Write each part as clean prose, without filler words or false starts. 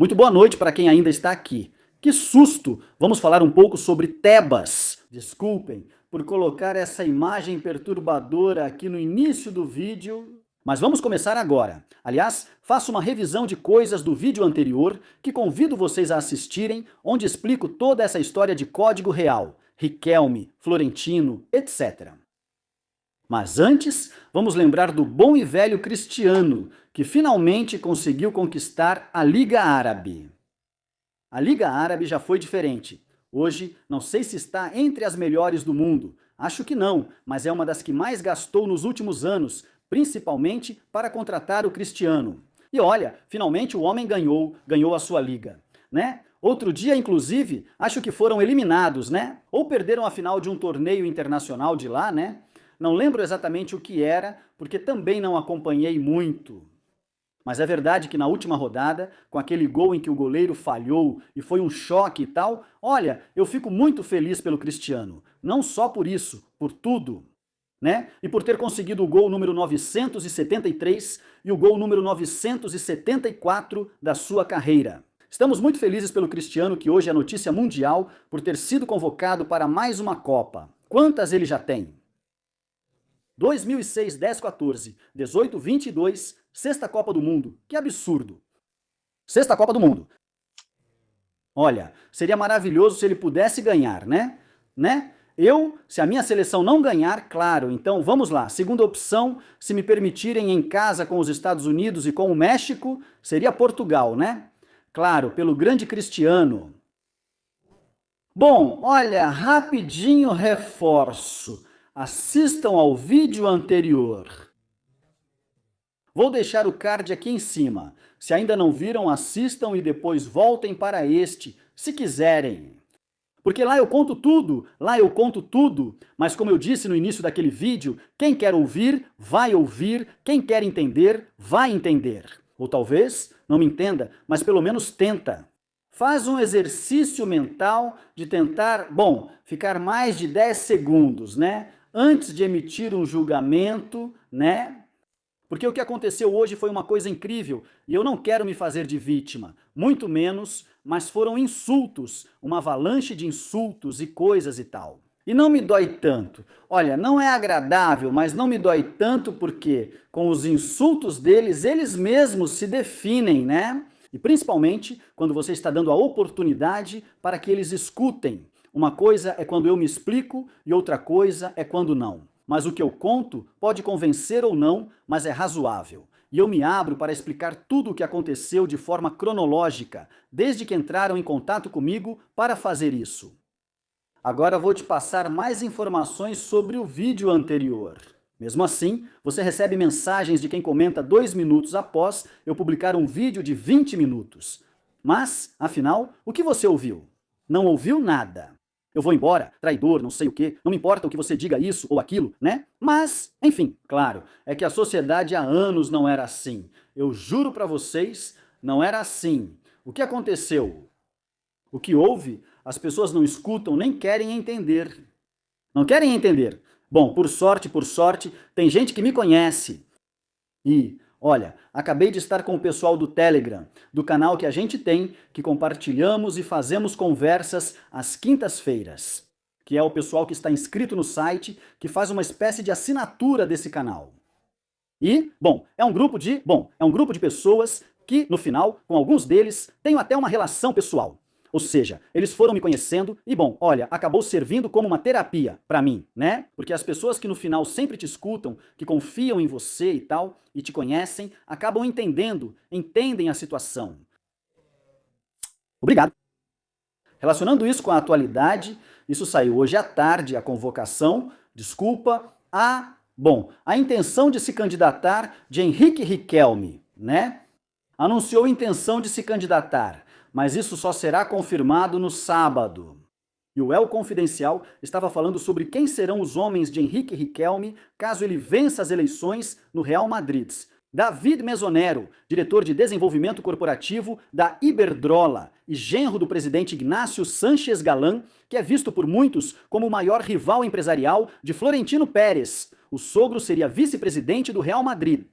Muito boa noite para quem ainda está aqui. Que susto! Vamos falar um pouco sobre Tebas. Desculpem por colocar essa imagem perturbadora aqui no início do vídeo, mas vamos começar agora. Aliás, faço uma revisão de coisas do vídeo anterior que convido vocês a assistirem, onde explico toda essa história de Código Real, Riquelme, Florentino, etc. Mas antes, vamos lembrar do bom e velho Cristiano, que finalmente conseguiu conquistar a Liga Árabe. A Liga Árabe já foi diferente. Hoje, não sei se está entre as melhores do mundo. Acho que não, mas é uma das que mais gastou nos últimos anos, principalmente para contratar o Cristiano. E olha, finalmente o homem ganhou a sua liga, né? Outro dia, inclusive, acho que foram eliminados, né? Ou perderam a final de um torneio internacional de lá, né? Não lembro exatamente o que era, porque também não acompanhei muito. Mas é verdade que na última rodada, com aquele gol em que o goleiro falhou e foi um choque e tal, olha, eu fico muito feliz pelo Cristiano. Não só por isso, por tudo, né? E por ter conseguido o gol número 973 e o gol número 974 da sua carreira. Estamos muito felizes pelo Cristiano, que hoje é notícia mundial, por ter sido convocado para mais uma Copa. Quantas ele já tem? 2006, 10, 14, 18, 22, sexta Copa do Mundo. Que absurdo! Sexta Copa do Mundo. Olha, seria maravilhoso se ele pudesse ganhar, né? Se a minha seleção não ganhar, claro, então vamos lá. Segunda opção, se me permitirem em casa com os Estados Unidos e com o México, seria Portugal, né? Claro, pelo grande Cristiano. Bom, olha, rapidinho reforço. Assistam ao vídeo anterior. Vou deixar o card aqui em cima. Se ainda não viram, assistam e depois voltem para este, se quiserem. Porque lá eu conto tudo, mas como eu disse no início daquele vídeo, quem quer ouvir, vai ouvir, quem quer entender, vai entender. Ou talvez não me entenda, mas pelo menos tenta. Faz um exercício mental de tentar, ficar mais de 10 segundos, né? Antes de emitir um julgamento, né? Porque o que aconteceu hoje foi uma coisa incrível e eu não quero me fazer de vítima, muito menos, mas foram insultos, uma avalanche de insultos e coisas e tal. E não me dói tanto. Olha, não é agradável, mas não me dói tanto porque com os insultos deles, eles mesmos se definem, né? E principalmente quando você está dando a oportunidade para que eles escutem. Uma coisa é quando eu me explico e outra coisa é quando não. Mas o que eu conto pode convencer ou não, mas é razoável. E eu me abro para explicar tudo o que aconteceu de forma cronológica, desde que entraram em contato comigo para fazer isso. Agora vou te passar mais informações sobre o vídeo anterior. Mesmo assim, você recebe mensagens de quem comenta 2 minutos após eu publicar um vídeo de 20 minutos. Mas, afinal, o que você ouviu? Não ouviu nada. Eu vou embora, traidor, não sei o quê, não me importa o que você diga isso ou aquilo, né? Mas, enfim, claro, é que a sociedade há anos não era assim. Eu juro pra vocês, não era assim. O que aconteceu? O que houve, as pessoas não escutam nem querem entender. Não querem entender. Bom, por sorte, tem gente que me conhece. E, olha, acabei de estar com o pessoal do Telegram, do canal que a gente tem, que compartilhamos e fazemos conversas às quintas-feiras, que é o pessoal que está inscrito no site, que faz uma espécie de assinatura desse canal. E, é um grupo de pessoas que, no final, com alguns deles, tenho até uma relação pessoal. Ou seja, eles foram me conhecendo e, olha, acabou servindo como uma terapia pra mim, né? Porque as pessoas que no final sempre te escutam, que confiam em você e tal, e te conhecem, acabam entendem a situação. Obrigado. Relacionando isso com a atualidade, isso saiu hoje à tarde, a convocação, a intenção de se candidatar de Henrique Riquelme, né? Anunciou intenção de se candidatar, mas isso só será confirmado no sábado. E o El Confidencial estava falando sobre quem serão os homens de Henrique Riquelme caso ele vença as eleições no Real Madrid. David Mesonero, diretor de desenvolvimento corporativo da Iberdrola e genro do presidente Ignacio Sánchez Galán, que é visto por muitos como o maior rival empresarial de Florentino Pérez. O sogro seria vice-presidente do Real Madrid.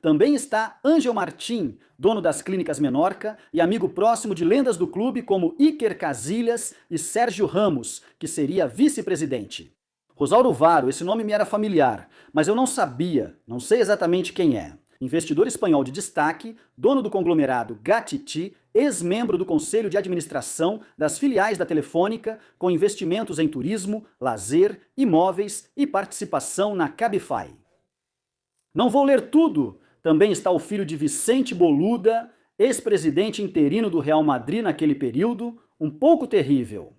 Também está Ângel Martim, dono das Clínicas Menorca e amigo próximo de lendas do clube como Iker Casillas e Sérgio Ramos, que seria vice-presidente. Rosauro Varo, esse nome me era familiar, mas eu não sabia, não sei exatamente quem é. Investidor espanhol de destaque, dono do conglomerado Gatiti, ex-membro do conselho de administração das filiais da Telefônica, com investimentos em turismo, lazer, imóveis e participação na Cabify. Não vou ler tudo. Também está o filho de Vicente Boluda, ex-presidente interino do Real Madrid naquele período, um pouco terrível.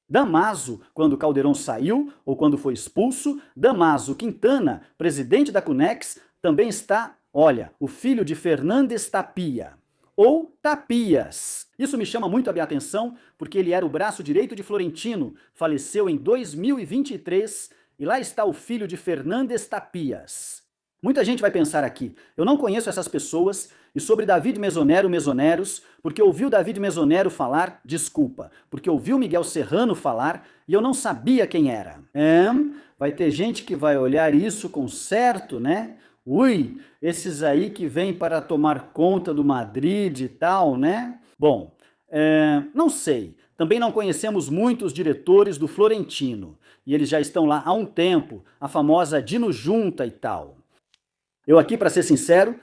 Damaso, quando Calderón saiu ou quando foi expulso, Damaso Quintana, presidente da Cunex, também está, olha, o filho de Fernández Tapia, ou Tapias. Isso me chama muito a minha atenção, porque ele era o braço direito de Florentino, faleceu em 2023, e lá está o filho de Fernández Tapias. Muita gente vai pensar aqui, eu não conheço essas pessoas, e sobre David Mesonero Mesoneros, porque ouvi o David Mesonero falar, desculpa, porque ouvi o Miguel Serrano falar, e eu não sabia quem era. Vai ter gente que vai olhar isso com certo, né? Ui, esses aí que vêm para tomar conta do Madrid e tal, né? Bom, não sei. Também não conhecemos muitos diretores do Florentino, e eles já estão lá há um tempo, a famosa Dino Junta e tal. Eu aqui, para ser sincero,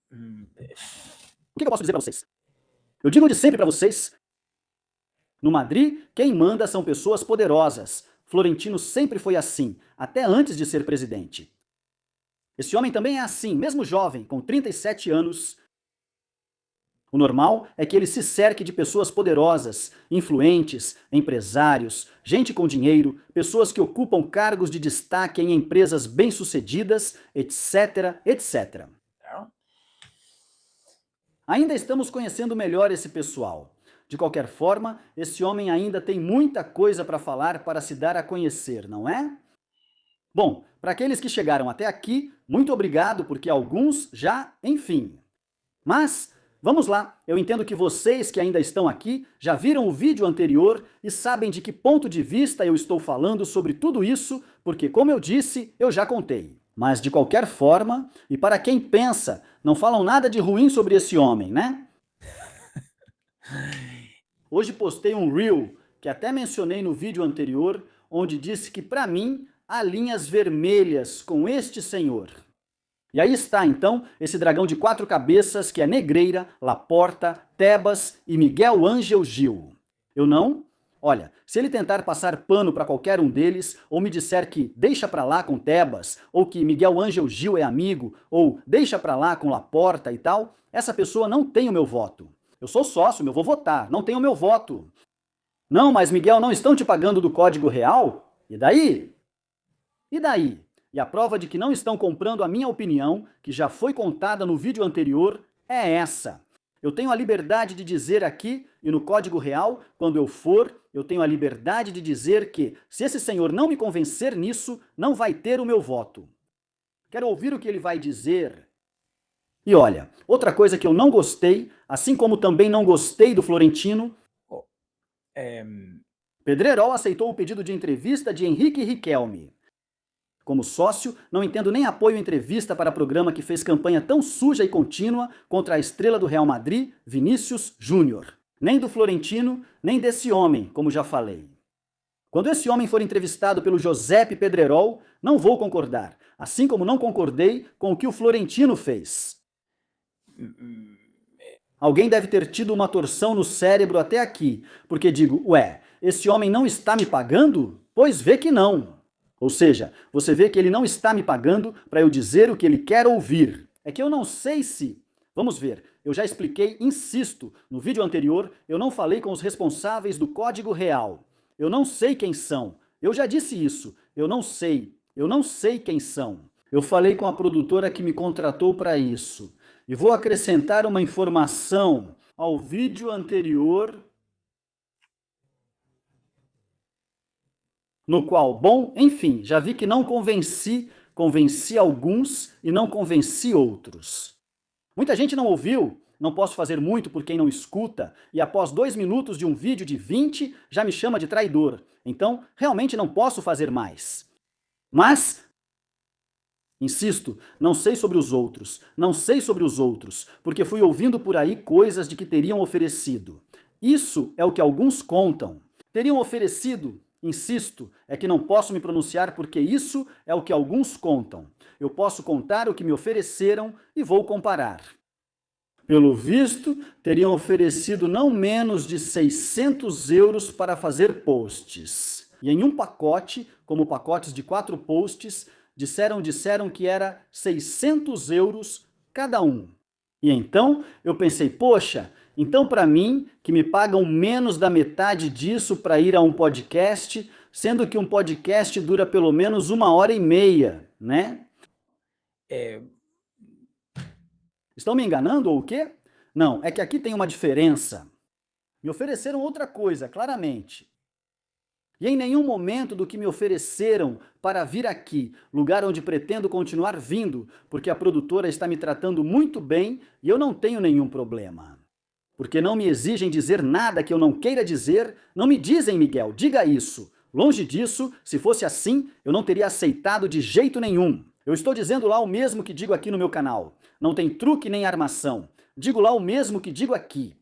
o que eu posso dizer para vocês? Eu digo de sempre para vocês, no Madrid, quem manda são pessoas poderosas. Florentino sempre foi assim, até antes de ser presidente. Esse homem também é assim, mesmo jovem, com 37 anos. O normal é que ele se cerque de pessoas poderosas, influentes, empresários, gente com dinheiro, pessoas que ocupam cargos de destaque em empresas bem-sucedidas, etc, etc. Ainda estamos conhecendo melhor esse pessoal. De qualquer forma, esse homem ainda tem muita coisa para falar para se dar a conhecer, não é? Bom, para aqueles que chegaram até aqui, muito obrigado, porque alguns já, enfim. Mas, vamos lá, eu entendo que vocês que ainda estão aqui já viram o vídeo anterior e sabem de que ponto de vista eu estou falando sobre tudo isso, porque, como eu disse, eu já contei. Mas, de qualquer forma, e para quem pensa, não falam nada de ruim sobre esse homem, né? Hoje postei um Reel, que até mencionei no vídeo anterior, onde disse que, para mim, há linhas vermelhas com este senhor. E aí está, então, esse dragão de 4 cabeças que é Negreira, Laporta, Tebas e Miguel Ângel Gil. Eu não? Olha, se ele tentar passar pano para qualquer um deles, ou me disser que deixa pra lá com Tebas, ou que Miguel Ângel Gil é amigo, ou deixa pra lá com Laporta e tal, essa pessoa não tem o meu voto. Eu sou sócio, eu vou votar, não tem o meu voto. Não, mas Miguel, não estão te pagando do Código Real? E daí? E daí? E a prova de que não estão comprando a minha opinião, que já foi contada no vídeo anterior, é essa. Eu tenho a liberdade de dizer aqui, e no Código Real, quando eu for, eu tenho a liberdade de dizer que, se esse senhor não me convencer nisso, não vai ter o meu voto. Quero ouvir o que ele vai dizer. E olha, outra coisa que eu não gostei, assim como também não gostei do Florentino, Pedrerol aceitou o pedido de entrevista de Henrique Riquelme. Como sócio, não entendo nem apoio entrevista para programa que fez campanha tão suja e contínua contra a estrela do Real Madrid, Vinícius Júnior. Nem do Florentino, nem desse homem, como já falei. Quando esse homem for entrevistado pelo Josep Pedrerol, não vou concordar, assim como não concordei com o que o Florentino fez. Alguém deve ter tido uma torção no cérebro até aqui, porque digo, ué, esse homem não está me pagando? Pois vê que não. Ou seja, você vê que ele não está me pagando para eu dizer o que ele quer ouvir. É que eu não sei se... Vamos ver, eu já expliquei, insisto, no vídeo anterior, eu não falei com os responsáveis do Código Real. Eu não sei quem são. Eu já disse isso. Eu não sei quem são. Eu falei com a produtora que me contratou para isso. E vou acrescentar uma informação ao vídeo anterior, no qual, bom, enfim, já vi que não convenci alguns e não convenci outros. Muita gente não ouviu, não posso fazer muito por quem não escuta, e após 2 minutos de um vídeo de 20, já me chama de traidor. Então, realmente não posso fazer mais. Mas, Insisto, não sei sobre os outros, não sei sobre os outros, porque fui ouvindo por aí coisas de que teriam oferecido. Isso é o que alguns contam. Teriam oferecido, insisto, é que não posso me pronunciar porque isso é o que alguns contam. Eu posso contar o que me ofereceram e vou comparar. Pelo visto, teriam oferecido não menos de 600 euros para fazer posts. E em um pacote, como pacotes de 4 posts, disseram que era 600 euros cada um. E então eu pensei, poxa, então para mim, que me pagam menos da metade disso para ir a um podcast, sendo que um podcast dura pelo menos 1h30, né? Estão me enganando ou o quê? Não, é que aqui tem uma diferença. Me ofereceram outra coisa, claramente. E em nenhum momento do que me ofereceram para vir aqui, lugar onde pretendo continuar vindo, porque a produtora está me tratando muito bem e eu não tenho nenhum problema. Porque não me exigem dizer nada que eu não queira dizer, não me dizem, Miguel, diga isso. Longe disso, se fosse assim, eu não teria aceitado de jeito nenhum. Eu estou dizendo lá o mesmo que digo aqui no meu canal. Não tem truque nem armação. Digo lá o mesmo que digo aqui.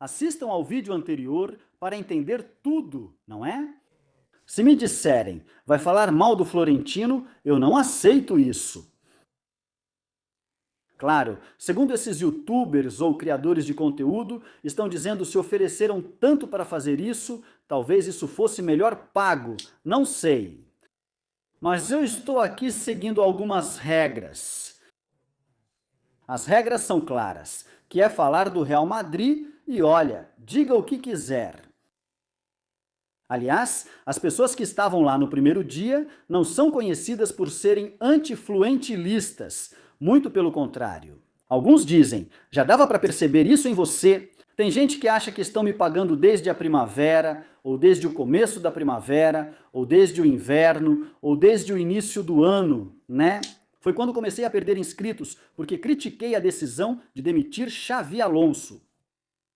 Assistam ao vídeo anterior para entender tudo, não é? Se me disserem, vai falar mal do Florentino, eu não aceito isso. Claro, segundo esses youtubers ou criadores de conteúdo, estão dizendo se ofereceram tanto para fazer isso, talvez isso fosse melhor pago, não sei. Mas eu estou aqui seguindo algumas regras. As regras são claras, que é falar do Real Madrid e olha, diga o que quiser. Aliás, as pessoas que estavam lá no primeiro dia não são conhecidas por serem antifluentilistas, muito pelo contrário. Alguns dizem, já dava para perceber isso em você. Tem gente que acha que estão me pagando desde a primavera, ou desde o começo da primavera, ou desde o inverno, ou desde o início do ano, né? Foi quando comecei a perder inscritos, porque critiquei a decisão de demitir Xavi Alonso.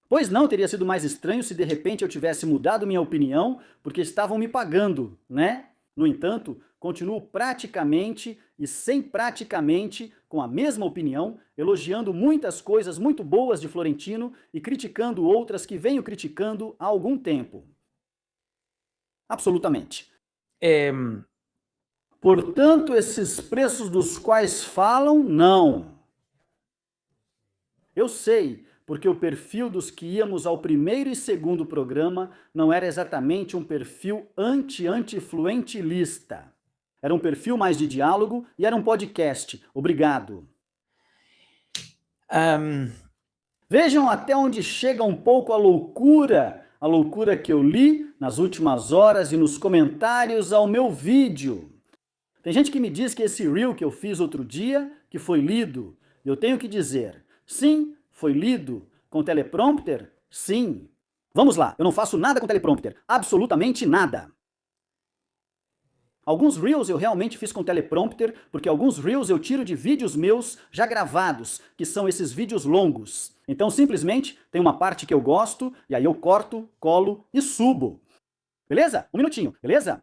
Pois não, teria sido mais estranho se de repente eu tivesse mudado minha opinião, porque estavam me pagando, né? No entanto, continuo praticamente e sem praticamente com a mesma opinião, elogiando muitas coisas muito boas de Florentino e criticando outras que venho criticando há algum tempo. Absolutamente. Portanto, esses preços dos quais falam, não. Eu sei, porque o perfil dos que íamos ao primeiro e segundo programa não era exatamente um perfil anti-antifluentilista. Era um perfil mais de diálogo e era um podcast. Obrigado. Vejam até onde chega um pouco a loucura que eu li nas últimas horas e nos comentários ao meu vídeo. Tem gente que me diz que esse reel que eu fiz outro dia, que foi lido, eu tenho que dizer, sim, foi lido. Com teleprompter? Sim. Vamos lá, eu não faço nada com teleprompter, absolutamente nada. Alguns reels eu realmente fiz com teleprompter, porque alguns reels eu tiro de vídeos meus já gravados, que são esses vídeos longos. Então simplesmente tem uma parte que eu gosto, e aí eu corto, colo e subo. Beleza? Um minutinho, beleza?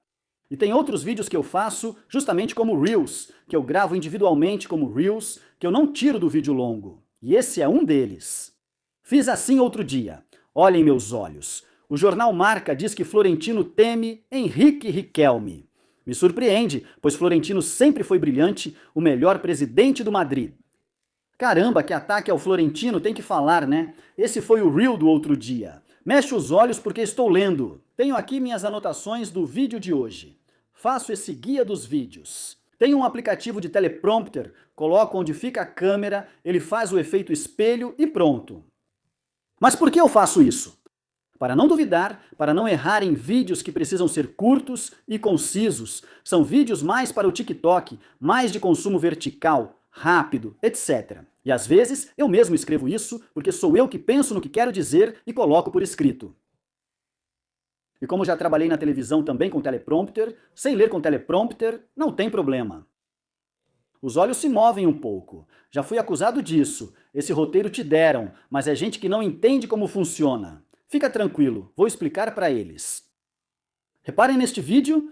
E tem outros vídeos que eu faço justamente como reels, que eu gravo individualmente como reels, que eu não tiro do vídeo longo. E esse é um deles. Fiz assim outro dia. Olhem meus olhos. O jornal Marca diz que Florentino teme Henrique Riquelme. Me surpreende, pois Florentino sempre foi brilhante, o melhor presidente do Madrid. Caramba, que ataque ao Florentino tem que falar, né? Esse foi o reel do outro dia. Mexe os olhos porque estou lendo. Tenho aqui minhas anotações do vídeo de hoje. Faço esse guia dos vídeos. Tenho um aplicativo de teleprompter, coloco onde fica a câmera, ele faz o efeito espelho e pronto. Mas por que eu faço isso? Para não duvidar, para não errar em vídeos que precisam ser curtos e concisos. São vídeos mais para o TikTok, mais de consumo vertical, rápido, etc. E às vezes eu mesmo escrevo isso porque sou eu que penso no que quero dizer e coloco por escrito. E como já trabalhei na televisão também com teleprompter, sei ler com teleprompter, não tem problema. Os olhos se movem um pouco. Já fui acusado disso. Esse roteiro te deram, mas é gente que não entende como funciona. Fica tranquilo, vou explicar para eles. Reparem neste vídeo.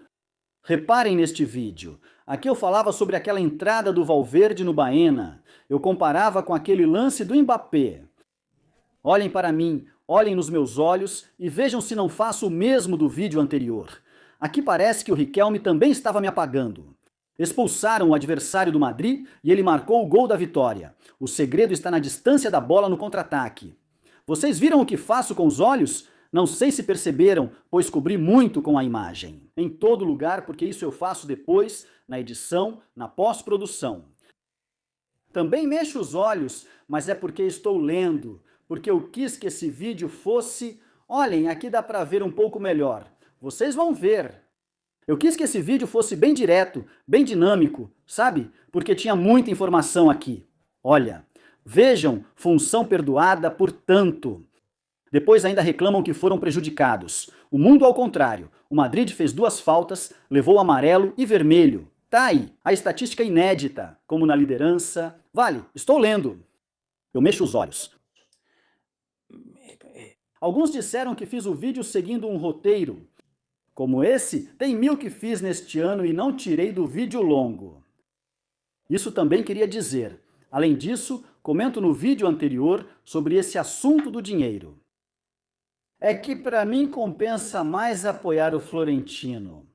Aqui eu falava sobre aquela entrada do Valverde no Baena. Eu comparava com aquele lance do Mbappé. Olhem para mim, olhem nos meus olhos e vejam se não faço o mesmo do vídeo anterior. Aqui parece que o Riquelme também estava me apagando. Expulsaram o adversário do Madrid e ele marcou o gol da vitória. O segredo está na distância da bola no contra-ataque. Vocês viram o que faço com os olhos? Não sei se perceberam, pois cobri muito com a imagem. Em todo lugar, porque isso eu faço depois, na edição, na pós-produção. Também mexo os olhos, mas é porque estou lendo, porque eu quis que esse vídeo fosse... Olhem, aqui dá para ver um pouco melhor. Vocês vão ver. Eu quis que esse vídeo fosse bem direto, bem dinâmico, sabe? Porque tinha muita informação aqui. Olha, vejam, função perdoada por tanto. Depois ainda reclamam que foram prejudicados. O mundo ao contrário. O Madrid fez 2 faltas, levou amarelo e vermelho. Tá aí, a estatística inédita, como na liderança. Vale, estou lendo. Eu mexo os olhos. Alguns disseram que fiz o vídeo seguindo um roteiro. Como esse, tem 1000 que fiz neste ano e não tirei do vídeo longo. Isso também queria dizer. Além disso, comento no vídeo anterior sobre esse assunto do dinheiro. É que para mim compensa mais apoiar o Florentino.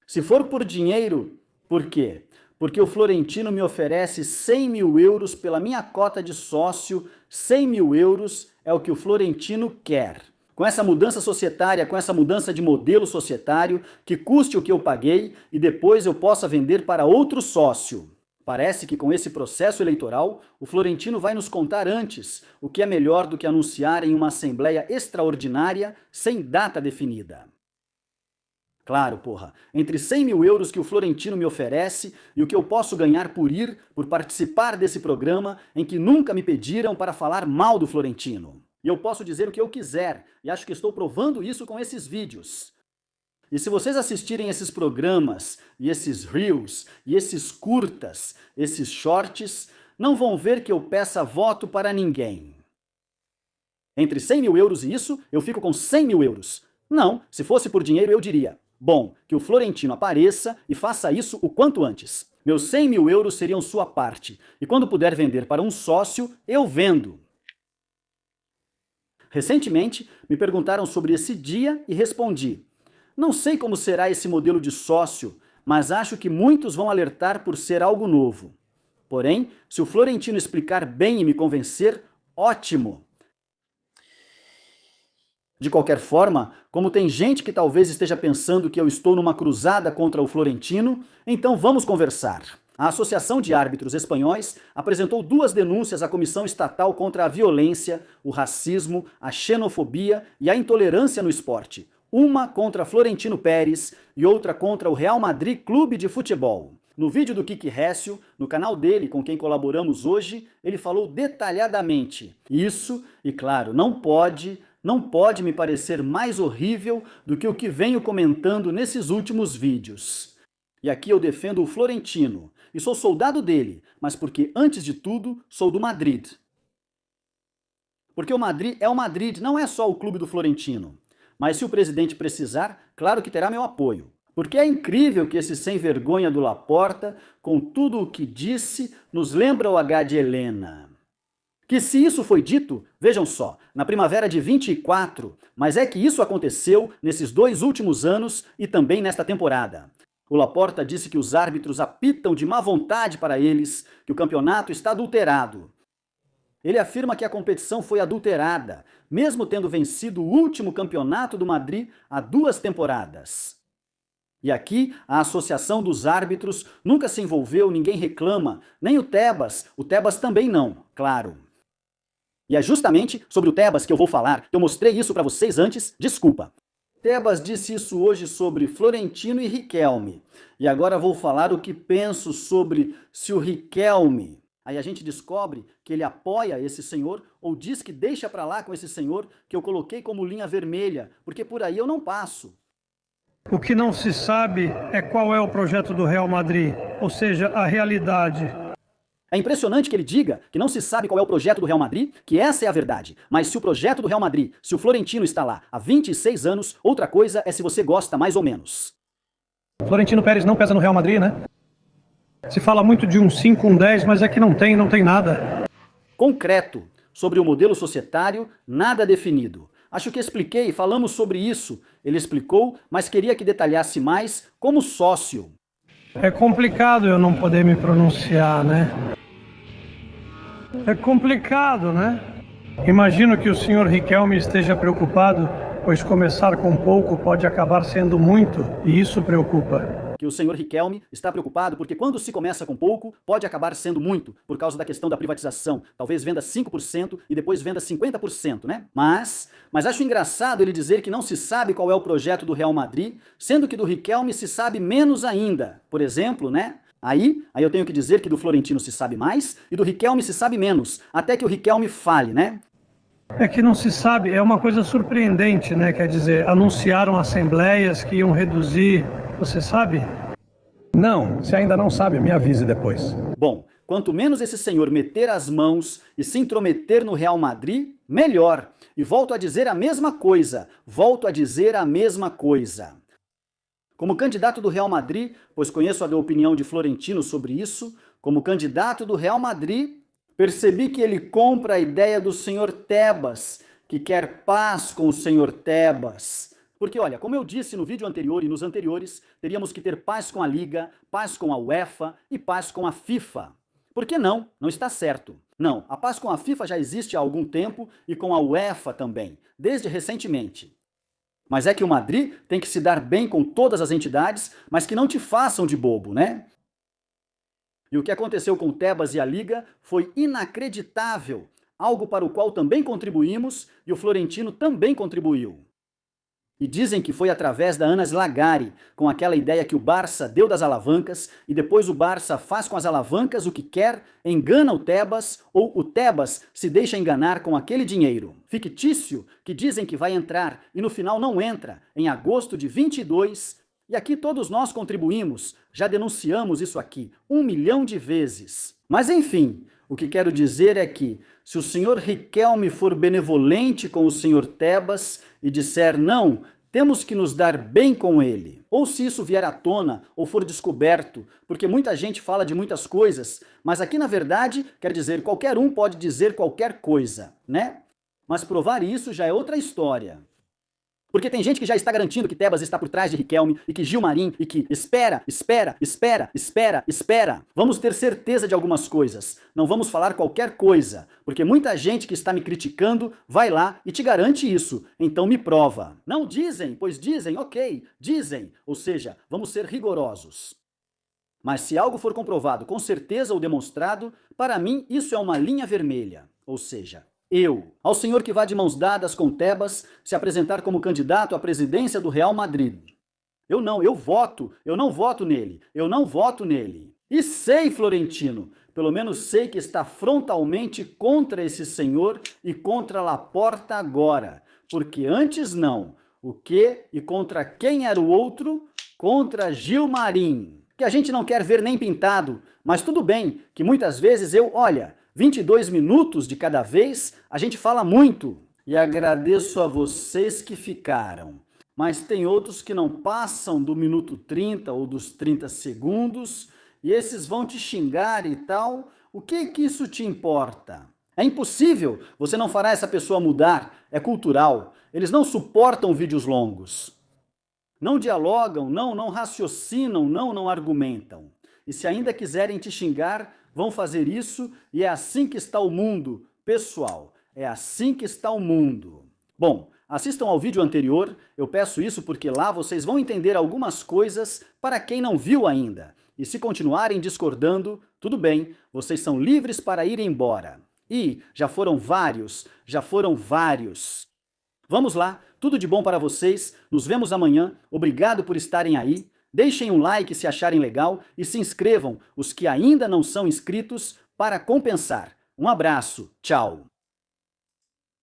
Se for por dinheiro, por quê? Porque o Florentino me oferece 100 mil euros pela minha cota de sócio. 100 mil euros é o que o Florentino quer. Com essa mudança societária, com essa mudança de modelo societário, que custe o que eu paguei e depois eu possa vender para outro sócio. Parece que com esse processo eleitoral, o Florentino vai nos contar antes, o que é melhor do que anunciar em uma assembleia extraordinária sem data definida. Claro, porra, entre 100 mil euros que o Florentino me oferece e o que eu posso ganhar por participar desse programa em que nunca me pediram para falar mal do Florentino. E eu posso dizer o que eu quiser, e acho que estou provando isso com esses vídeos. E se vocês assistirem esses programas, e esses reels, e esses curtas, esses shorts, não vão ver que eu peça voto para ninguém. Entre 100 mil euros e isso, eu fico com 100 mil euros. Não, se fosse por dinheiro eu diria, bom, que o Florentino apareça e faça isso o quanto antes. Meus 100 mil euros seriam sua parte, e quando puder vender para um sócio, eu vendo. Recentemente, me perguntaram sobre esse dia e respondi, não sei como será esse modelo de sócio, mas acho que muitos vão alertar por ser algo novo. Porém, se o Florentino explicar bem e me convencer, ótimo! De qualquer forma, como tem gente que talvez esteja pensando que eu estou numa cruzada contra o Florentino, então vamos conversar. A Associação de Árbitros Espanhóis apresentou 2 denúncias à Comissão Estatal contra a violência, o racismo, a xenofobia e a intolerância no esporte. Uma contra Florentino Pérez e outra contra o Real Madrid Clube de Futebol. No vídeo do Kiki Récio, no canal dele com quem colaboramos hoje, ele falou detalhadamente. Isso, e claro, não pode me parecer mais horrível do que o que venho comentando nesses últimos vídeos. E aqui eu defendo o Florentino, e sou soldado dele, mas porque, antes de tudo, sou do Madrid. Porque o Madrid é o Madrid, não é só o clube do Florentino. Mas se o presidente precisar, claro que terá meu apoio. Porque é incrível que esse sem vergonha do Laporta, com tudo o que disse, nos lembra o H de Helena. Que se isso foi dito, vejam só, na primavera de 24, mas é que isso aconteceu nesses 2 últimos anos e também nesta temporada. O Laporta disse que os árbitros apitam de má vontade para eles, que o campeonato está adulterado. Ele afirma que a competição foi adulterada, mesmo tendo vencido o último campeonato do Madrid há 2 temporadas. E aqui, a Associação dos Árbitros nunca se envolveu, ninguém reclama, nem o Tebas também não, claro. E é justamente sobre o Tebas que eu vou falar, eu mostrei isso para vocês antes, desculpa. Tebas disse isso hoje sobre Florentino e Riquelme. E agora vou falar o que penso sobre se o Riquelme... Aí a gente descobre que ele apoia esse senhor ou diz que deixa pra lá com esse senhor que eu coloquei como linha vermelha, porque por aí eu não passo. O que não se sabe é qual é o projeto do Real Madrid, ou seja, a realidade. É impressionante que ele diga que não se sabe qual é o projeto do Real Madrid, que essa é a verdade. Mas se o projeto do Real Madrid, se o Florentino está lá há 26 anos, outra coisa é se você gosta mais ou menos. Florentino Pérez não pesa no Real Madrid, né? Se fala muito de um 5, um 10, mas é que não tem nada. Concreto. Sobre o modelo societário, nada definido. Acho que expliquei, falamos sobre isso. Ele explicou, mas queria que detalhasse mais como sócio. É complicado eu não poder me pronunciar, né? É complicado, né? Imagino que o senhor Riquelme esteja preocupado, pois começar com pouco pode acabar sendo muito, e isso preocupa. Que o senhor Riquelme está preocupado porque quando se começa com pouco, pode acabar sendo muito, por causa da questão da privatização. Talvez venda 5% e depois venda 50%, né? Mas acho engraçado ele dizer que não se sabe qual é o projeto do Real Madrid, sendo que do Riquelme se sabe menos ainda. Por exemplo, né? Aí eu tenho que dizer que do Florentino se sabe mais e do Riquelme se sabe menos, até que o Riquelme fale, né? É que não se sabe, é uma coisa surpreendente, né? Quer dizer, anunciaram assembleias que iam reduzir, você sabe? Não, se ainda não sabe, me avise depois. Bom, quanto menos esse senhor meter as mãos e se intrometer no Real Madrid, melhor. E volto a dizer a mesma coisa, Como candidato do Real Madrid, pois conheço a opinião de Florentino sobre isso, como candidato do Real Madrid, percebi que ele compra a ideia do senhor Tebas, que quer paz com o senhor Tebas. Porque, olha, como eu disse no vídeo anterior e nos anteriores, teríamos que ter paz com a Liga, paz com a UEFA e paz com a FIFA. Por que não? Não está certo. Não, a paz com a FIFA já existe há algum tempo e com a UEFA também, desde recentemente. Mas é que o Madrid tem que se dar bem com todas as entidades, mas que não te façam de bobo, né? E o que aconteceu com o Tebas e a Liga foi inacreditável, algo para o qual também contribuímos e o Florentino também contribuiu. E dizem que foi através da Ana Slagari, com aquela ideia que o Barça deu das alavancas e depois o Barça faz com as alavancas o que quer, engana o Tebas ou o Tebas se deixa enganar com aquele dinheiro fictício que dizem que vai entrar e no final não entra, em agosto de 22. E aqui todos nós contribuímos, já denunciamos isso aqui 1 milhão de vezes. Mas enfim, o que quero dizer é que, se o senhor Riquelme for benevolente com o senhor Tebas e disser não, temos que nos dar bem com ele. Ou se isso vier à tona ou for descoberto, porque muita gente fala de muitas coisas, mas aqui na verdade quer dizer qualquer um pode dizer qualquer coisa, né? Mas provar isso já é outra história. Porque tem gente que já está garantindo que Tebas está por trás de Riquelme e que Gilmarim e que espera. Vamos ter certeza de algumas coisas. Não vamos falar qualquer coisa, porque muita gente que está me criticando vai lá e te garante isso. Então me prova. Não dizem, pois dizem, ok, dizem. Ou seja, vamos ser rigorosos. Mas se algo for comprovado com certeza ou demonstrado, para mim isso é uma linha vermelha. Ou seja, ao senhor que vá de mãos dadas com Tebas se apresentar como candidato à presidência do Real Madrid. Eu não voto nele. E sei, Florentino, pelo menos sei que está frontalmente contra esse senhor e contra Laporta agora, porque antes não. O quê? E contra quem era o outro? Contra Gilmarim, que a gente não quer ver nem pintado, mas tudo bem, que muitas vezes 22 minutos de cada vez, a gente fala muito. E agradeço a vocês que ficaram. Mas tem outros que não passam do minuto 30 ou dos 30 segundos, e esses vão te xingar e tal. O que isso te importa? É impossível, você não fará essa pessoa mudar, é cultural. Eles não suportam vídeos longos. Não dialogam, não raciocinam, não argumentam. E se ainda quiserem te xingar, vão fazer isso, e é assim que está o mundo, pessoal. É assim que está o mundo. Bom, assistam ao vídeo anterior, eu peço isso porque lá vocês vão entender algumas coisas para quem não viu ainda. E se continuarem discordando, tudo bem, vocês são livres para ir embora. E já foram vários. Vamos lá, tudo de bom para vocês, nos vemos amanhã, obrigado por estarem aí. Deixem um like se acharem legal e se inscrevam, os que ainda não são inscritos, para compensar. Um abraço, tchau!